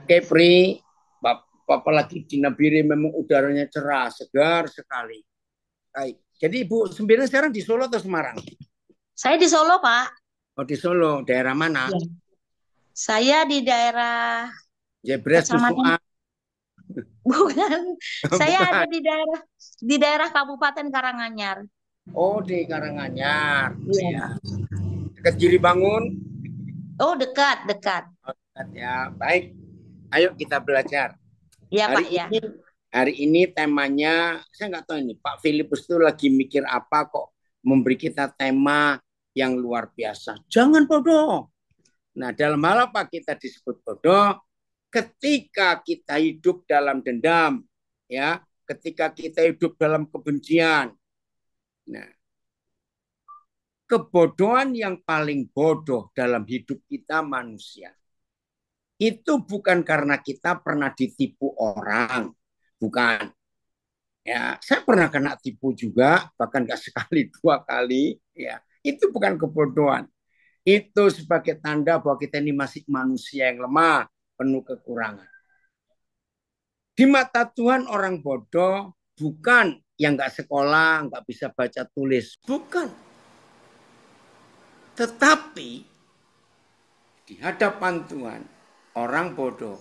Oke, Pri. Bapak lagi di Nabire memang udaranya cerah, segar sekali. Baik. Jadi Ibu Sembilan sekarang di Solo atau Semarang? Saya di Solo, Pak. Oh, di Solo. Daerah mana? Ya. Saya di daerah Jebres Kecamatan Susuan. bukan. Saya ada Bukan. di daerah Kabupaten Karanganyar. Oh, di Karanganyar. Iya. Ya. Dekat Giri Bangun. Oh, dekat, dekat. Oh, dekat ya. Baik. Ayo kita belajar. Iya, Hari Pak, ya. ini hari ini temanya saya nggak tahu ini Pak Filipus itu lagi mikir apa kok memberi kita tema yang luar biasa. Jangan bodoh. Nah, dalam hal apa kita disebut bodoh? Ketika kita hidup dalam dendam, ya, ketika kita hidup dalam kebencian. Nah, kebodohan yang paling bodoh dalam hidup kita manusia itu bukan karena kita pernah ditipu orang, bukan. Ya, saya pernah kena tipu juga, bahkan gak sekali dua kali. Ya, itu bukan kebodohan. Itu sebagai tanda bahwa kita ini masih manusia yang lemah, penuh kekurangan. Di mata Tuhan orang bodoh bukan yang nggak sekolah, nggak bisa baca tulis, bukan. Tetapi di hadapan Tuhan orang bodoh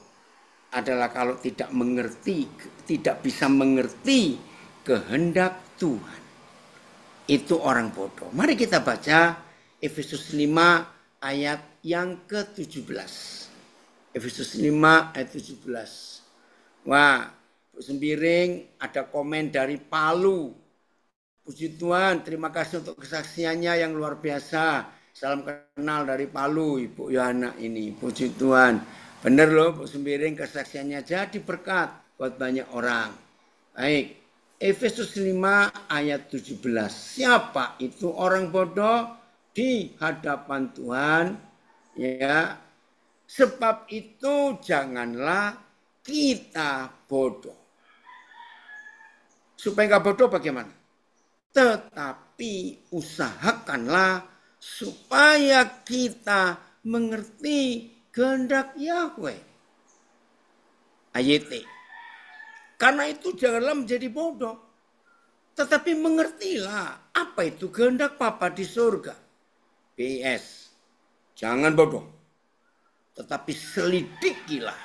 adalah kalau tidak mengerti, tidak bisa mengerti kehendak Tuhan. Itu orang bodoh. Mari kita baca Efesus 5 ayat yang ke-17. Efesus 5 ayat 17. Wah, Bu Sembiring ada komen dari Palu. Puji Tuhan, terima kasih untuk kesaksiannya yang luar biasa. Salam kenal dari Palu, Ibu Yohana ini. Puji Tuhan. Benar loh, Bu Sembiring kesaksiannya jadi berkat buat banyak orang. Baik, Efesus 5 ayat 17. Siapa itu orang bodoh di hadapan Tuhan? Ya, sebab itu janganlah kita bodoh. Supaya nggak bodoh bagaimana? Tetapi usahakanlah supaya kita mengerti kehendak Yahweh. Ayat. Karena itu janganlah menjadi bodoh. Tetapi mengertilah apa itu kehendak Bapa di surga. PS. Jangan bodoh. Tetapi selidikilah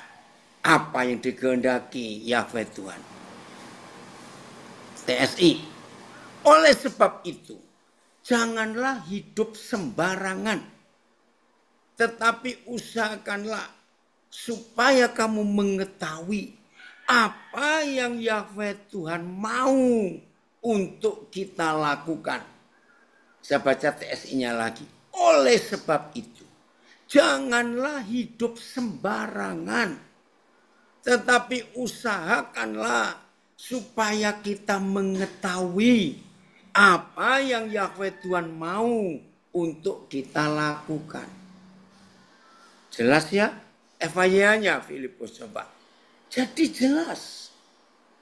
apa yang dikehendaki Yahweh Tuhan. TSI. Oleh sebab itu, janganlah hidup sembarangan. Tetapi usahakanlah supaya kamu mengetahui apa yang Yahweh Tuhan mau untuk kita lakukan. Saya baca TSI-nya lagi. Oleh sebab itu, janganlah hidup sembarangan. Tetapi usahakanlah supaya kita mengetahui apa yang Yahweh Tuhan mau untuk kita lakukan. Jelas ya? FYI-nya Filipus coba. Jadi jelas.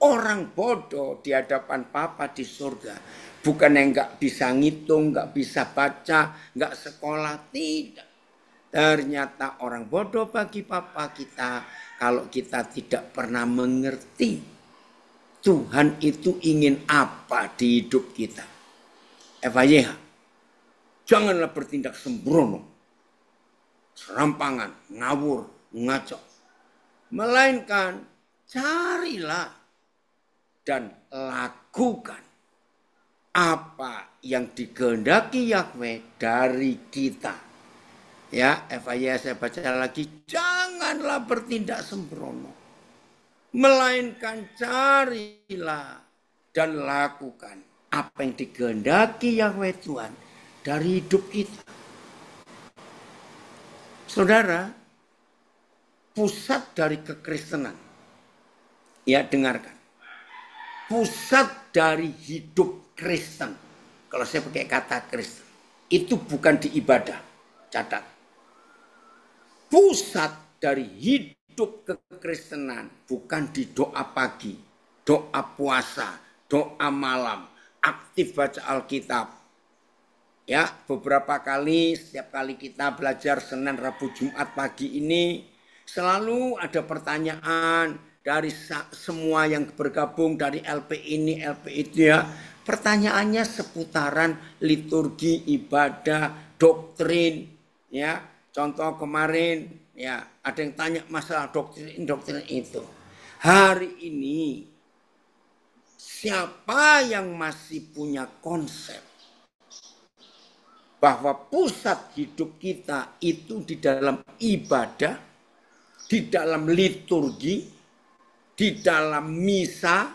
Orang bodoh di hadapan Papa di surga. Bukan yang gak bisa ngitung, gak bisa baca, gak sekolah. Tidak. Ternyata orang bodoh bagi Papa kita kalau kita tidak pernah mengerti Tuhan itu ingin apa di hidup kita. FYH, janganlah bertindak sembrono, serampangan, ngawur, ngaco. Melainkan carilah dan lakukan apa yang dikehendaki Yahweh dari kita. Ya, FYI saya baca lagi, janganlah bertindak sembrono. Melainkan carilah dan lakukan apa yang dikehendaki Yahweh Tuhan dari hidup kita. Saudara, pusat dari kekristenan, ya dengarkan, pusat dari hidup Kristen, kalau saya pakai kata Kristen, itu bukan di ibadah, catat. Pusat dari hidup kekristenan bukan di doa pagi, doa puasa, doa malam, aktif baca Alkitab. Ya, beberapa kali, setiap kali kita belajar Senin, Rabu, Jumat pagi ini, Selalu ada pertanyaan dari semua yang bergabung dari LP ini, LP itu ya. Pertanyaannya seputaran liturgi, ibadah, doktrin, ya. Contoh kemarin, ya, ada yang tanya masalah doktrin itu. Hari ini siapa yang masih punya konsep bahwa pusat hidup kita itu di dalam ibadah, di dalam liturgi, di dalam misa,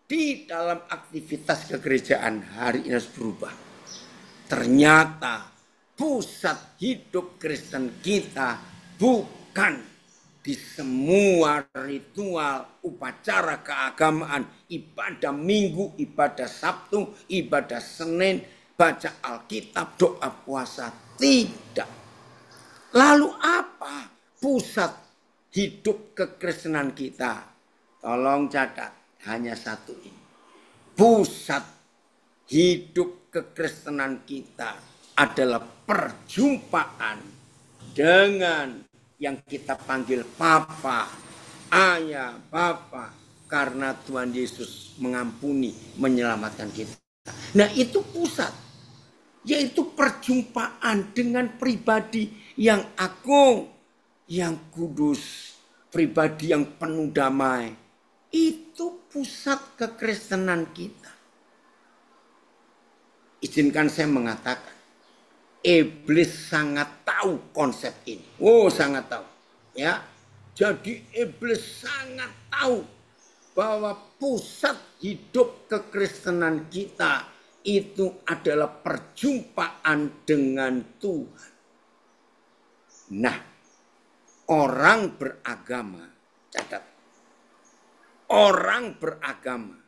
di dalam aktivitas kegerejaan, hari ini harus berubah. Ternyata pusat hidup Kristen kita bukan di semua ritual, upacara keagamaan, ibadah Minggu, ibadah Sabtu, ibadah Senin, baca Alkitab, doa puasa. Tidak. Lalu apa pusat hidup kekristenan kita? Tolong catat, hanya satu ini. Pusat hidup kekristenan kita adalah perjumpaan dengan yang kita panggil Papa, Ayah, Bapa, karena Tuhan Yesus mengampuni, menyelamatkan kita. Nah, itu pusat, yaitu perjumpaan dengan pribadi yang agung, yang kudus, pribadi yang penuh damai. Itu pusat kekristenan kita. Izinkan saya mengatakan, iblis sangat tahu konsep ini. Oh, sangat tahu. Ya. Jadi iblis sangat tahu bahwa pusat hidup kekristenan kita itu adalah perjumpaan dengan Tuhan. Nah, orang beragama, catat. Orang beragama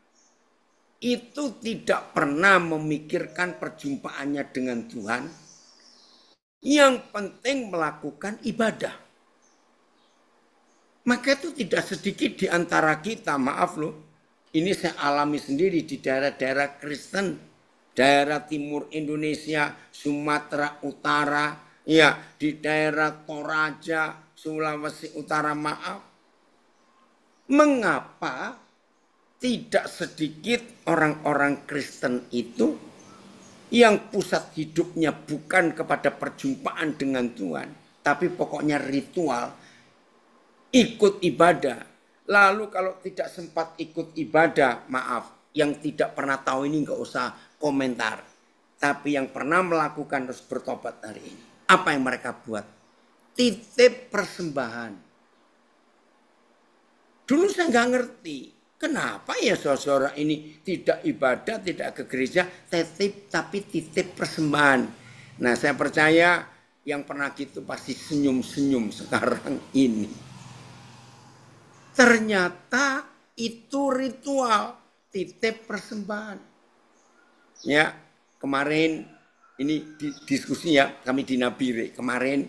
itu tidak pernah memikirkan perjumpaannya dengan Tuhan. Yang penting melakukan ibadah. Maka itu tidak sedikit di antara kita, maaf loh. Ini saya alami sendiri di daerah-daerah Kristen. Daerah timur Indonesia, Sumatera Utara, ya, di daerah Toraja, Sulawesi Utara, maaf. Mengapa tidak sedikit orang-orang Kristen itu yang pusat hidupnya bukan kepada perjumpaan dengan Tuhan, tapi pokoknya ritual, ikut ibadah. Lalu kalau tidak sempat ikut ibadah, maaf, yang tidak pernah tahu ini nggak usah komentar. Tapi yang pernah melakukan harus bertobat hari ini. Apa yang mereka buat? Titip persembahan. Dulu saya nggak ngerti. Kenapa ya saudara ini tidak ibadah, tidak ke gereja, tapi titip persembahan. Nah, saya percaya yang pernah gitu pasti senyum-senyum sekarang ini. Ternyata itu ritual titip persembahan. Ya, kemarin ini diskusi ya, kami di Nabire kemarin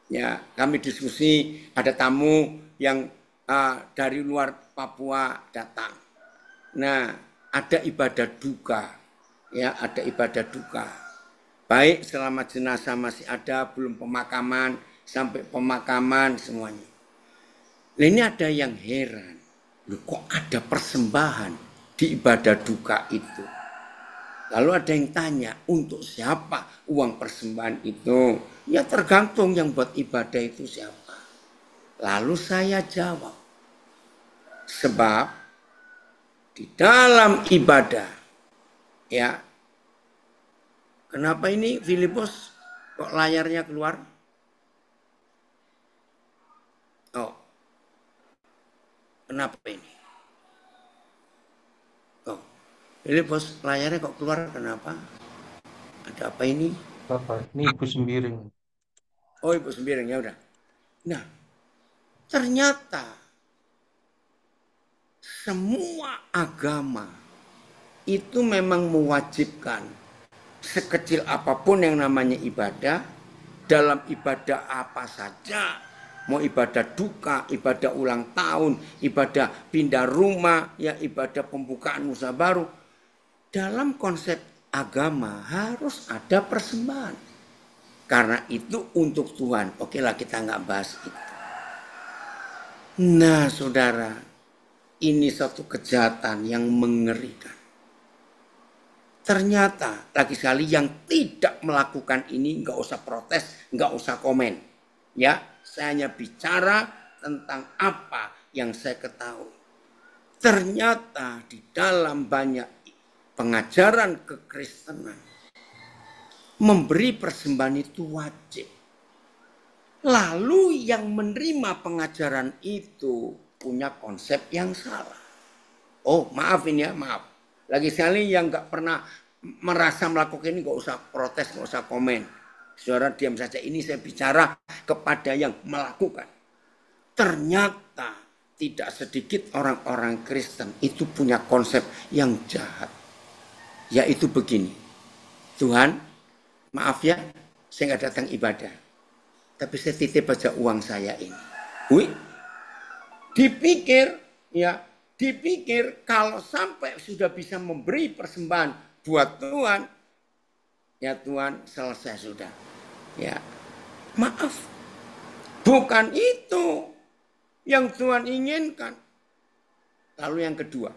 ya, kami diskusi ada tamu yang dari luar Papua datang. Nah, ada ibadah duka. Ya, ada ibadah duka. Baik selama jenazah masih ada, belum pemakaman, sampai pemakaman semuanya. Nah, ini ada yang heran. Loh, kok ada persembahan di ibadah duka itu? Lalu ada yang tanya, untuk siapa uang persembahan itu? Ya tergantung yang buat ibadah itu siapa. Lalu saya jawab. Sebab di dalam ibadah, ya, kenapa ini Filipus kok layarnya keluar? Oh, kenapa ini? Oh, Filipus layarnya kok keluar? Kenapa? Ada apa ini? Bapak, ini Ibu Sembiring. Oh, Ibu Sembiring, ya udah. Nah, ternyata semua agama itu memang mewajibkan sekecil apapun yang namanya ibadah, dalam ibadah apa saja, mau ibadah duka, ibadah ulang tahun, ibadah pindah rumah, ya ibadah pembukaan usaha baru. Dalam konsep agama harus ada persembahan. Karena itu untuk Tuhan. Oke lah, kita nggak bahas itu. Nah, saudara, ini satu kejahatan yang mengerikan. Ternyata lagi sekali yang tidak melakukan ini nggak usah protes, nggak usah komen. Ya, saya hanya bicara tentang apa yang saya ketahui. Ternyata di dalam banyak pengajaran kekristenan, memberi persembahan itu wajib. Lalu yang menerima pengajaran itu punya konsep yang salah. Oh, maaf ini ya, maaf. Lagi sekali yang nggak pernah merasa melakukan ini nggak usah protes, nggak usah komen. Saudara diam saja. Ini saya bicara kepada yang melakukan. Ternyata tidak sedikit orang-orang Kristen itu punya konsep yang jahat. Yaitu begini. Tuhan, maaf ya, saya nggak datang ibadah. Tapi saya titip aja uang saya ini. Wih, dipikir kalau sampai sudah bisa memberi persembahan buat Tuhan, ya Tuhan selesai sudah. Ya, maaf, bukan itu yang Tuhan inginkan. Lalu yang kedua,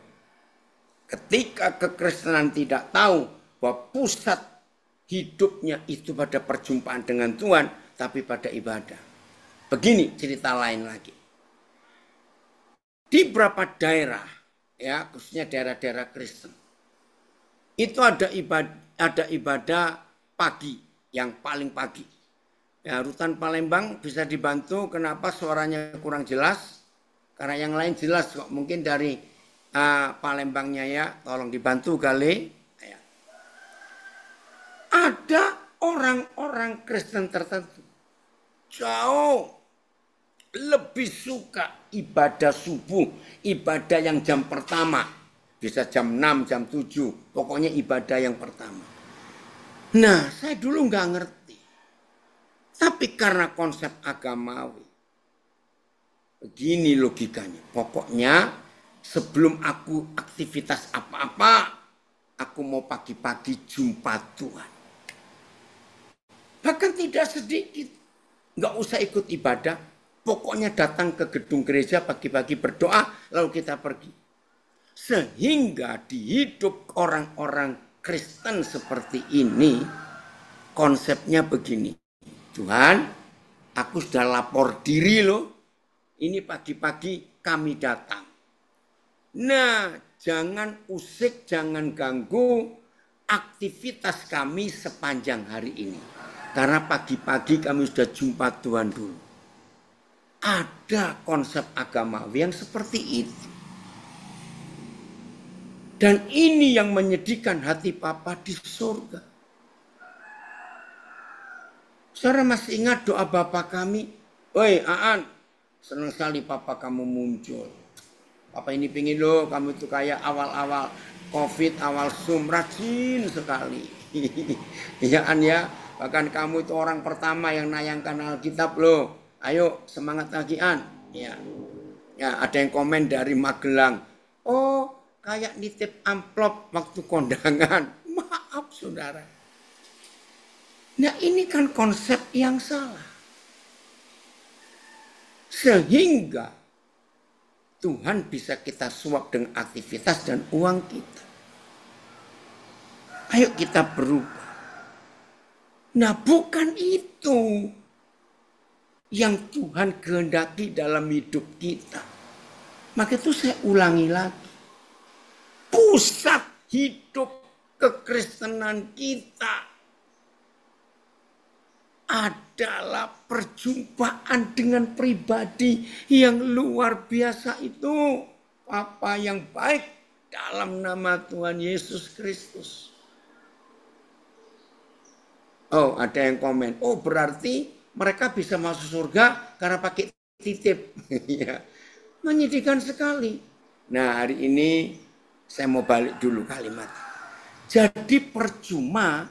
ketika kekristenan tidak tahu bahwa pusat hidupnya itu pada perjumpaan dengan Tuhan, tapi pada ibadah. Begini cerita lain lagi. Di beberapa daerah, ya khususnya daerah-daerah Kristen, itu ada ibadah pagi, yang paling pagi. Ya, Rutan Palembang bisa dibantu. Kenapa suaranya kurang jelas? Karena yang lain jelas kok. Mungkin dari Palembangnya ya, tolong dibantu kali. Ya. Ada orang-orang Kristen tertentu jauh lebih suka ibadah subuh, ibadah yang jam pertama. Bisa jam 6, jam 7. Pokoknya ibadah yang pertama. Nah, saya dulu nggak ngerti. Tapi karena konsep agamawi. Begini logikanya. Pokoknya sebelum aku aktivitas apa-apa, aku mau pagi-pagi jumpa Tuhan. Bahkan tidak sedikit. Nggak usah ikut ibadah. Pokoknya datang ke gedung gereja pagi-pagi berdoa, lalu kita pergi. Sehingga di hidup orang-orang Kristen seperti ini, konsepnya begini. Tuhan, aku sudah lapor diri loh. Ini pagi-pagi kami datang. Nah, jangan usik, jangan ganggu aktivitas kami sepanjang hari ini. Karena pagi-pagi kami sudah jumpa Tuhan dulu. Ada konsep agamawi yang seperti itu. Dan ini yang menyedihkan hati Papa di surga. Saudara masih ingat doa Bapa kami? Woi Aan, senang sekali Papa kamu muncul. Papa ini pingin loh kamu itu kayak awal-awal COVID, awal Zoom, rajin sekali. Iya An ya, bahkan kamu itu orang pertama yang nayangkan Alkitab loh. Ayo semangat lagi An. Ya, ada yang komen dari Magelang. Oh, kayak nitip amplop waktu kondangan. Maaf saudara. Nah ini kan konsep yang salah. Sehingga Tuhan bisa kita suap dengan aktivitas dan uang kita. Ayo kita berubah. Nah bukan itu yang Tuhan kehendaki dalam hidup kita. Maka itu saya ulangi lagi. Pusat hidup kekristenan kita adalah perjumpaan dengan pribadi yang luar biasa itu. Apa yang baik dalam nama Tuhan Yesus Kristus. Oh, ada yang komen. Oh, berarti mereka bisa masuk surga karena pakai titip. Menyedihkan sekali. Nah, hari ini saya mau balik dulu kalimat. Jadi percuma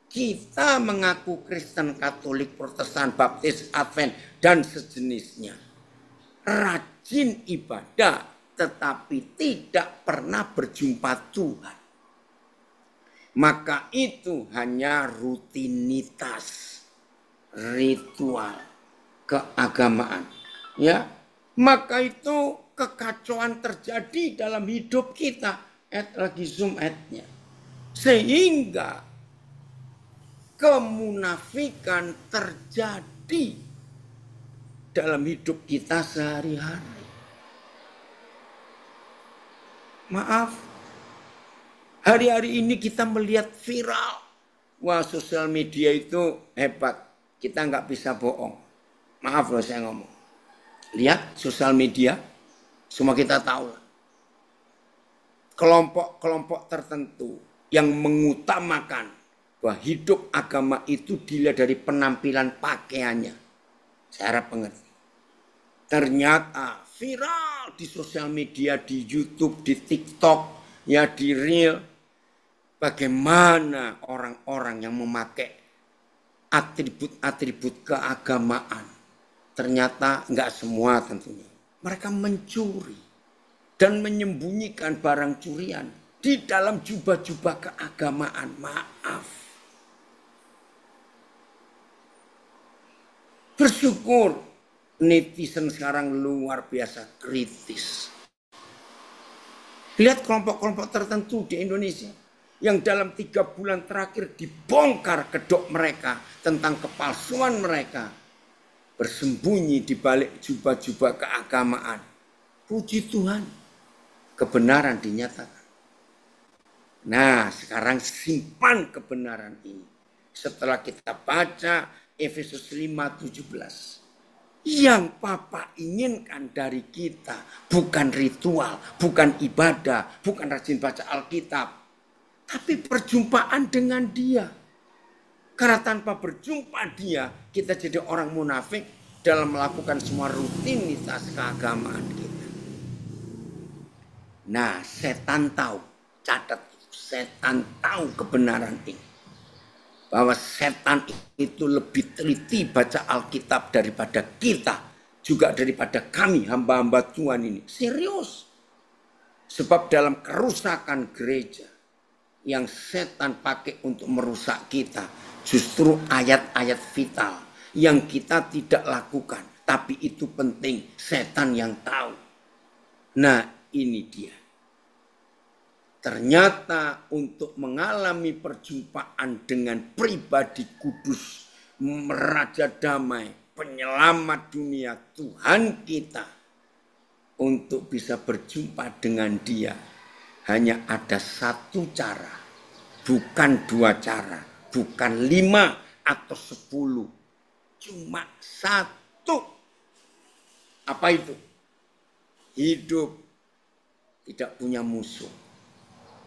kita mengaku Kristen, Katolik, Protestan, Baptis, Advent, dan sejenisnya. Rajin ibadah, tetapi tidak pernah berjumpa Tuhan. Maka itu hanya rutinitas, ritual, keagamaan. Ya, maka itu kekacauan terjadi dalam hidup kita. Lagi zoom ad-nya. Sehingga kemunafikan terjadi dalam hidup kita sehari-hari. Maaf, hari-hari ini kita melihat viral. Wah, sosial media itu hebat. Kita nggak bisa bohong. Maaf loh saya ngomong. Lihat sosial media, semua kita tahu. Kelompok-kelompok tertentu yang mengutamakan bahwa hidup agama itu dilihat dari penampilan pakaiannya. Saya harap mengerti. Ternyata viral di sosial media, di YouTube, di TikTok, ya di Reel. Bagaimana orang-orang yang memakai atribut-atribut keagamaan. Ternyata enggak semua tentunya. Mereka mencuri dan menyembunyikan barang curian di dalam jubah-jubah keagamaan. Maaf. Bersyukur netizen sekarang luar biasa kritis. Lihat kelompok-kelompok tertentu di Indonesia yang dalam 3 bulan terakhir dibongkar kedok mereka tentang kepalsuan mereka. Bersembunyi di balik jubah-jubah keagamaan. Puji Tuhan, kebenaran dinyatakan. Nah, sekarang simpan kebenaran ini. Setelah kita baca Efesus 5:17. Yang Papa inginkan dari kita bukan ritual, bukan ibadah, bukan rajin baca Alkitab, tapi perjumpaan dengan Dia. Karena tanpa berjumpa Dia, kita jadi orang munafik dalam melakukan semua rutinitas keagamaan kita. Nah, setan tahu, catat, setan tahu kebenaran ini. Bahwa setan itu lebih teliti baca Alkitab daripada kita. Juga daripada kami hamba-hamba Tuhan ini. Serius. Sebab dalam kerusakan gereja yang setan pakai untuk merusak kita, justru ayat-ayat vital yang kita tidak lakukan. Tapi itu penting, setan yang tahu. Nah, ini dia. Ternyata untuk mengalami perjumpaan dengan pribadi kudus, Raja Damai, penyelamat dunia, Tuhan kita, untuk bisa berjumpa dengan Dia, hanya ada satu cara, bukan 2 cara, bukan 5 atau 10, cuma 1. Apa itu? Hidup tidak punya musuh.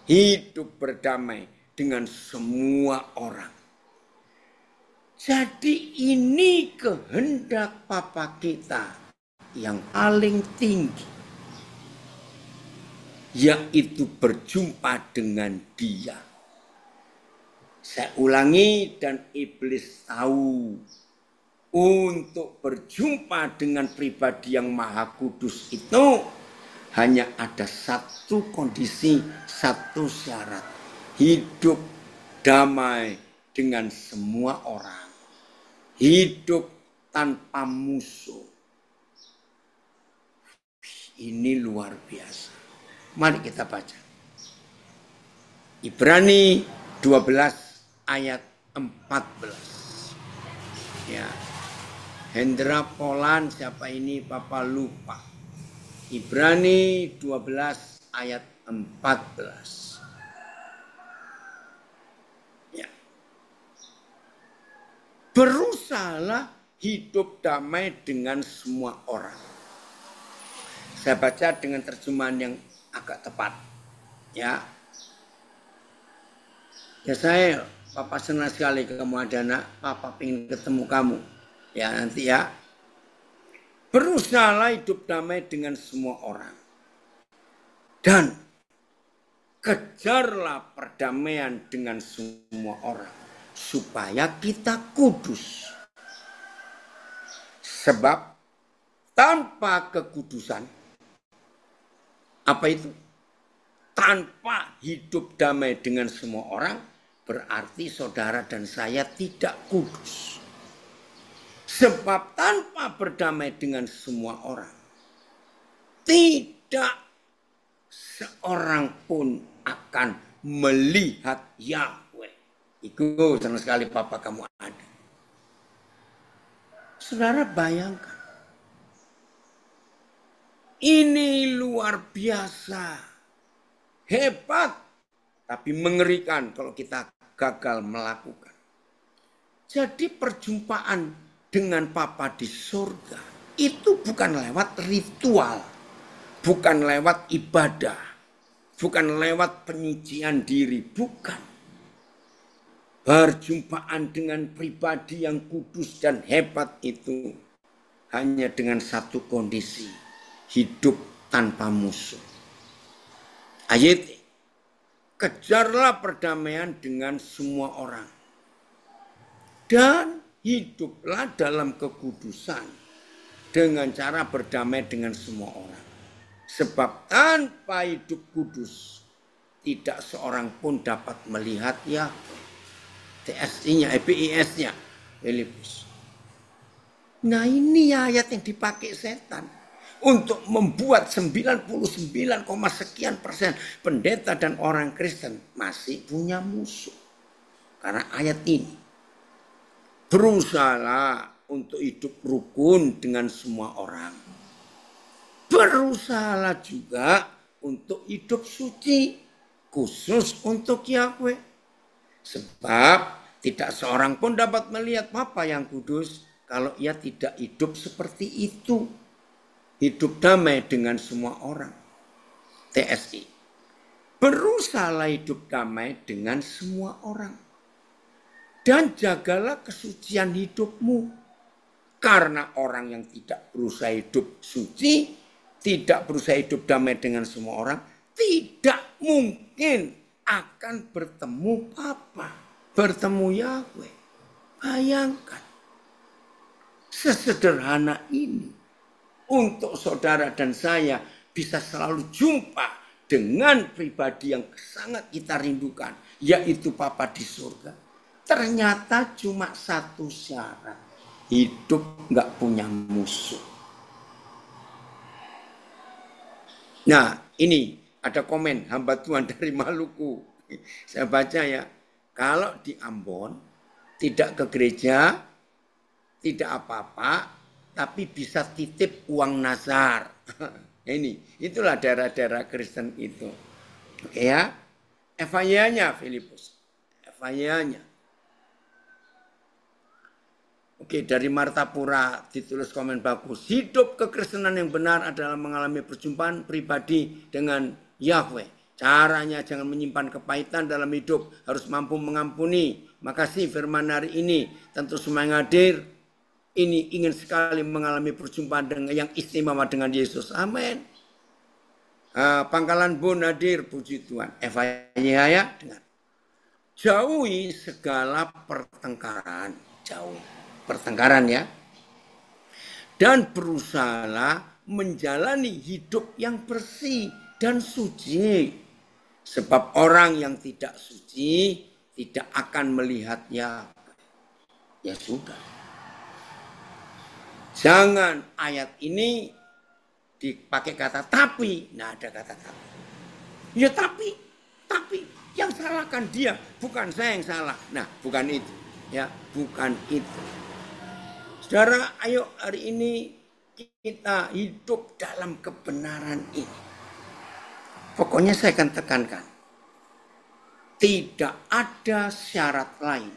Hidup berdamai dengan semua orang. Jadi ini kehendak Papa kita yang paling tinggi. Yaitu berjumpa dengan Dia. Saya ulangi dan iblis tahu. Untuk berjumpa dengan pribadi yang maha kudus itu hanya ada satu kondisi, satu syarat. Hidup damai dengan semua orang. Hidup tanpa musuh. Ini luar biasa. Mari kita baca. Ibrani 12 ayat 14. Ya. Hendra Polan, siapa ini? Papa lupa. Ibrani 12 ayat 14. Ya. Berusahalah hidup damai dengan semua orang. Saya baca dengan terjemahan yang agak tepat. Ya. Ya saya, Papa senang sekali kamu ada nak. Papa ingin ketemu kamu. Ya nanti ya. Berusahalah hidup damai dengan semua orang. Dan kejarlah perdamaian dengan semua orang. Supaya kita kudus. Sebab tanpa kekudusan, apa itu? Tanpa hidup damai dengan semua orang, berarti saudara dan saya tidak kudus. Sebab tanpa berdamai dengan semua orang, tidak seorang pun akan melihat Yahweh. Itu senang sekali Papa kamu ada. Saudara bayangkan. Ini luar biasa. Hebat. Tapi mengerikan kalau kita gagal melakukan. Jadi perjumpaan dengan Papa di surga itu bukan lewat ritual, bukan lewat ibadah, bukan lewat penyucian diri, bukan. Perjumpaan dengan pribadi yang kudus dan hebat itu hanya dengan satu kondisi, hidup tanpa musuh. Ayat, kejarlah perdamaian dengan semua orang. Dan hiduplah dalam kekudusan dengan cara berdamai dengan semua orang. Sebab tanpa hidup kudus tidak seorang pun dapat melihat Yahweh. TSI-nya, EPIS-nya, Filipus. Nah ini ayat yang dipakai setan untuk membuat 99, sekian persen pendeta dan orang Kristen masih punya musuh. Karena ayat ini. Berusahalah untuk hidup rukun dengan semua orang. Berusahalah juga untuk hidup suci, khusus untuk Yahweh. Sebab tidak seorang pun dapat melihat Bapa yang kudus kalau ia tidak hidup seperti itu. Hidup damai dengan semua orang. TSI. Berusahalah hidup damai dengan semua orang. Dan jagalah kesucian hidupmu. Karena orang yang tidak berusaha hidup suci, tidak berusaha hidup damai dengan semua orang, tidak mungkin akan bertemu Bapa, bertemu Yahweh. Bayangkan. Sesederhana ini. Untuk saudara dan saya bisa selalu jumpa dengan pribadi yang sangat kita rindukan. Yaitu Bapa di surga. Ternyata cuma satu syarat. Hidup gak punya musuh. Nah ini ada komen hamba Tuhan dari Maluku. Saya baca ya. Kalau di Ambon tidak ke gereja, tidak apa-apa, tapi bisa titip uang nazar. Ini, itulah daerah-daerah Kristen itu. Oke ya. FIA-nya Filipus. FIA-nya. Oke, dari Martapura ditulis komen bagus. Hidup kekristenan yang benar adalah mengalami perjumpaan pribadi dengan Yahweh. Caranya jangan menyimpan kepahitan dalam hidup. Harus mampu mengampuni. Makasih firman hari ini. Tentu semua yang hadir. Ini ingin sekali mengalami perjumpaan dengan yang istimewa dengan Yesus. Amin. Pangkalan Bun hadir. Puji Tuhan. FIA dengar. Jauhi segala pertengkaran. Jauhi. Pertengkaran ya. Dan berusahalah menjalani hidup yang bersih dan suci. Sebab orang yang tidak suci tidak akan melihatnya. Ya sudah. Jangan ayat ini dipakai kata tapi. Nah ada kata tapi. Ya tapi. Yang salahkan dia. Bukan saya yang salah. Nah bukan itu. Ya bukan itu. Saudara, ayo hari ini kita hidup dalam kebenaran ini. Pokoknya saya akan tekankan. Tidak ada syarat lain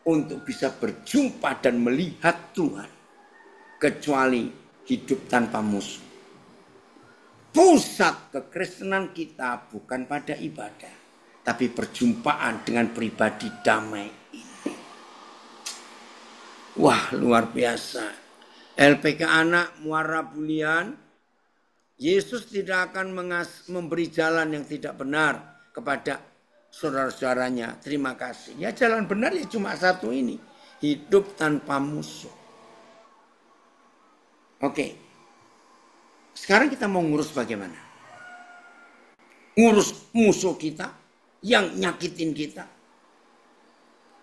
untuk bisa berjumpa dan melihat Tuhan. Kecuali hidup tanpa musuh. Pusat kekristenan kita bukan pada ibadah. Tapi perjumpaan dengan pribadi damai. Wah luar biasa. LPK anak Muara Bulian. Yesus tidak akan memberi jalan yang tidak benar kepada saudara-saudaranya. Terima kasih. Ya jalan benar ya cuma satu ini. Hidup tanpa musuh. Oke. Sekarang kita mau ngurus bagaimana? Ngurus musuh kita yang nyakitin kita.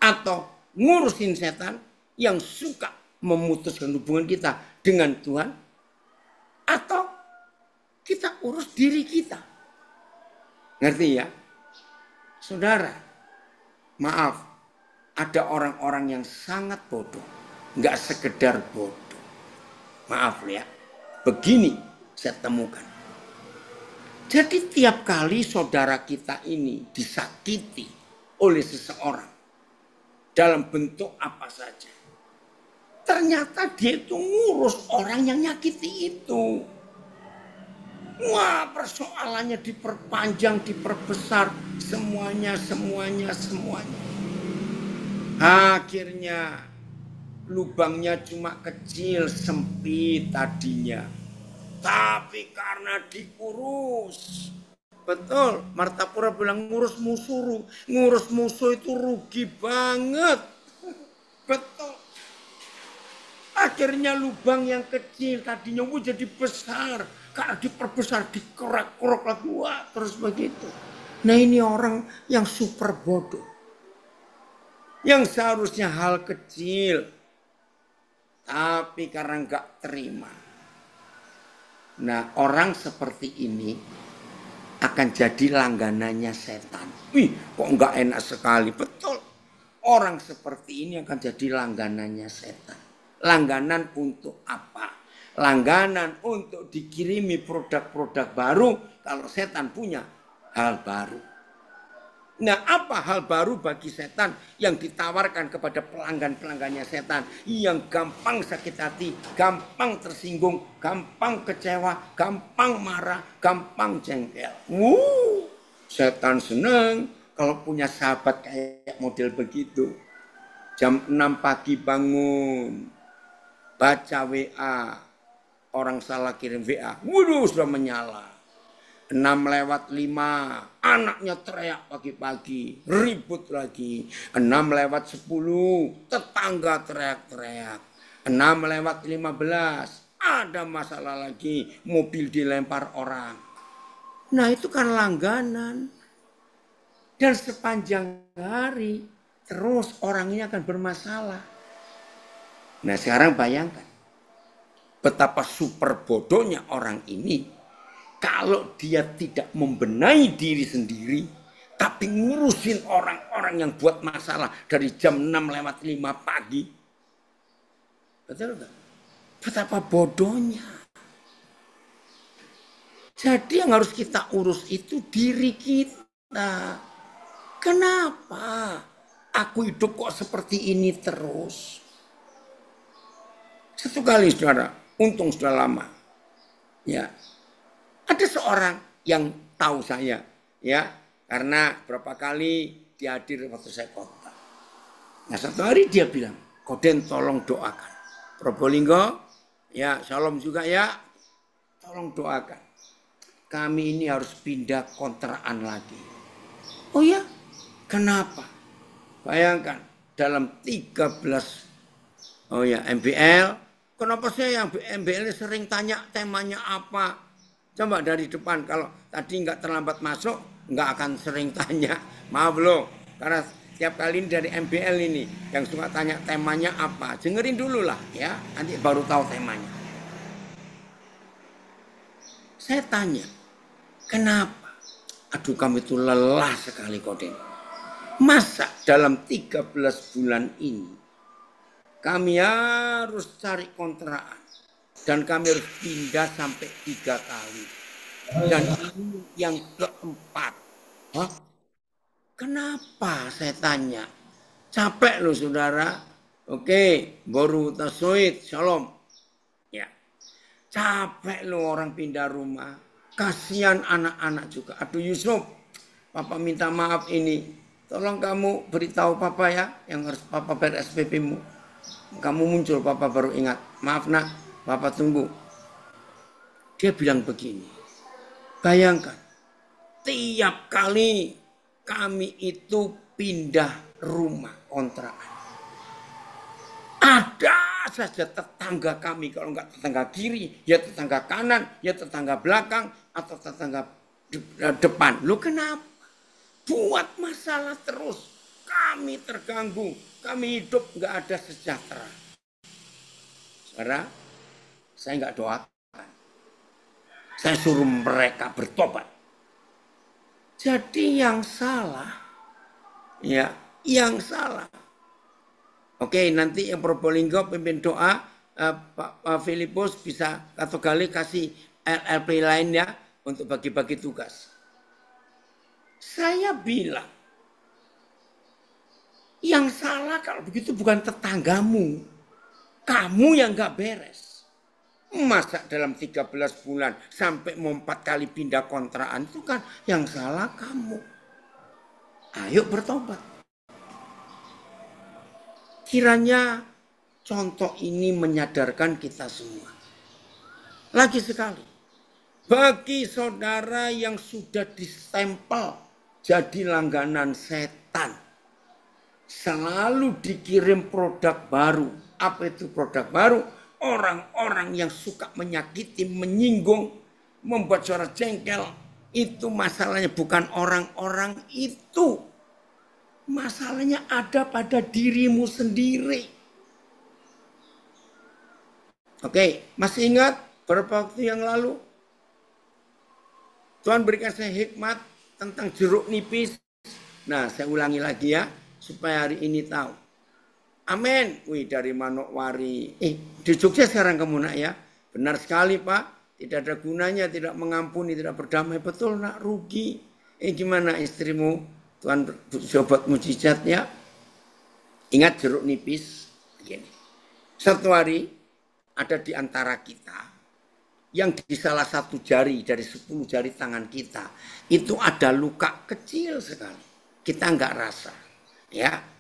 Atau ngurusin setan yang suka memutuskan hubungan kita dengan Tuhan. Atau kita urus diri kita. Ngerti ya? Saudara, maaf, ada orang-orang yang sangat bodoh. Nggak sekedar bodoh. Maaf ya, begini saya temukan. Jadi tiap kali saudara kita ini disakiti oleh seseorang, dalam bentuk apa saja, ternyata dia itu ngurus orang yang nyakiti itu. Wah, persoalannya diperpanjang, diperbesar, semuanya. Akhirnya lubangnya cuma kecil, sempit tadinya. Tapi karena diurus. Betul, Martapura bilang ngurus musuh itu rugi banget. Betul. Akhirnya lubang yang kecil tadinya jadi besar. Karena diperbesar, dikerok lagi. Wah, terus begitu. Nah, ini orang yang super bodoh. Yang seharusnya hal kecil. Tapi karena nggak terima. Nah, orang seperti ini akan jadi langganannya setan. Wih, kok nggak enak sekali. Betul. Orang seperti ini akan jadi langganannya setan. Langganan untuk apa? Langganan untuk dikirimi produk-produk baru kalau setan punya hal baru. Nah, apa hal baru bagi setan yang ditawarkan kepada pelanggan-pelanggannya setan yang gampang sakit hati, gampang tersinggung, gampang kecewa, gampang marah, gampang jengkel. Setan senang kalau punya sahabat kayak model begitu. Jam 6 pagi bangun, baca WA, orang salah kirim WA, waduh sudah menyala. 6:05, anaknya teriak pagi-pagi, ribut lagi. 6:10, tetangga teriak-teriak. 6:15, ada masalah lagi, mobil dilempar orang. Nah, itu kan langganan. Dan sepanjang hari, terus orang ini akan bermasalah. Nah, sekarang bayangkan, betapa super bodohnya orang ini. Kalau dia tidak membenahi diri sendiri, tapi ngurusin orang-orang yang buat masalah dari jam 6:05 pagi. Betul nggak? Betapa bodohnya. Jadi yang harus kita urus itu diri kita. Kenapa aku hidup kok seperti ini terus? Satu kali saudara, untung sudah lama. Ya. Ada seorang yang tahu saya, ya, karena berapa kali dia hadir waktu saya khotbah. Nah, satu hari dia bilang, Koden tolong doakan. Probolinggo, ya, shalom juga ya, tolong doakan. Kami ini harus pindah kontrakan lagi. Oh ya, kenapa? Bayangkan, dalam 13 MBL, kenapa saya yang MBL sering tanya temanya apa? Coba dari depan, kalau tadi nggak terlambat masuk, nggak akan sering tanya. Maaf loh, karena tiap kali ini dari MBL ini, yang suka tanya temanya apa. Dengerin dulu lah ya, nanti baru tahu temanya. Saya tanya, kenapa? Aduh, kami itu lelah sekali Koden. Masa dalam 13 bulan ini, kami harus cari kontrakan. Dan kami harus pindah sampai 3 kali. Dan ini yang keempat. Hah? Kenapa saya tanya? Capek loh saudara. Oke, Boru Tasoid, shalom. Ya. Capek loh orang pindah rumah. Kasihan anak-anak juga. Aduh Yusuf, Papa minta maaf ini. Tolong kamu beritahu Papa ya, yang harus Papa bayar SPP-mu. Kamu muncul, Papa baru ingat. Maaf nak, Papa tunggu. Dia bilang begini. Bayangkan. Tiap kali kami itu pindah rumah kontrakan. Ada saja tetangga kami. Kalau enggak tetangga kiri, ya tetangga kanan, ya tetangga belakang, atau tetangga depan. Loh kenapa? Buat masalah terus. Kami terganggu. Kami hidup enggak ada sejahtera. Saudara, saya enggak doakan. Saya suruh mereka bertobat. Jadi yang salah, ya, yang salah. Oke, nanti yang Probolinggo pimpin doa, Pak Filipus bisa atau kali kasih LP lainnya untuk bagi-bagi tugas. Saya bilang, yang salah kalau begitu bukan tetanggamu, kamu yang gak beres. Masa dalam 13 bulan sampai mau 4 kali pindah kontrakan itu kan yang salah kamu. Ayo bertobat. Kiranya contoh ini menyadarkan kita semua. Lagi sekali, bagi saudara yang sudah distempel jadi langganan setan, selalu dikirim produk baru. Apa itu produk baru? Orang-orang yang suka menyakiti, menyinggung, membuat suara jengkel. Itu masalahnya bukan orang-orang itu. Masalahnya ada pada dirimu sendiri. Oke, masih ingat beberapa waktu yang lalu? Tuhan berikan saya hikmat tentang jeruk nipis. Nah, saya ulangi lagi ya, supaya hari ini tahu. Amin. Wih, dari Manokwari. Di Jogja sekarang kamu nak ya. Benar sekali Pak. Tidak ada gunanya, tidak mengampuni, tidak berdamai. Betul nak, rugi. Gimana istrimu? Tuhan sobat mujizat ya. Ingat jeruk nipis. Begini. Satu hari ada di antara kita yang di salah satu jari dari 10 jari tangan kita itu ada luka kecil sekali. Kita nggak rasa. Ya.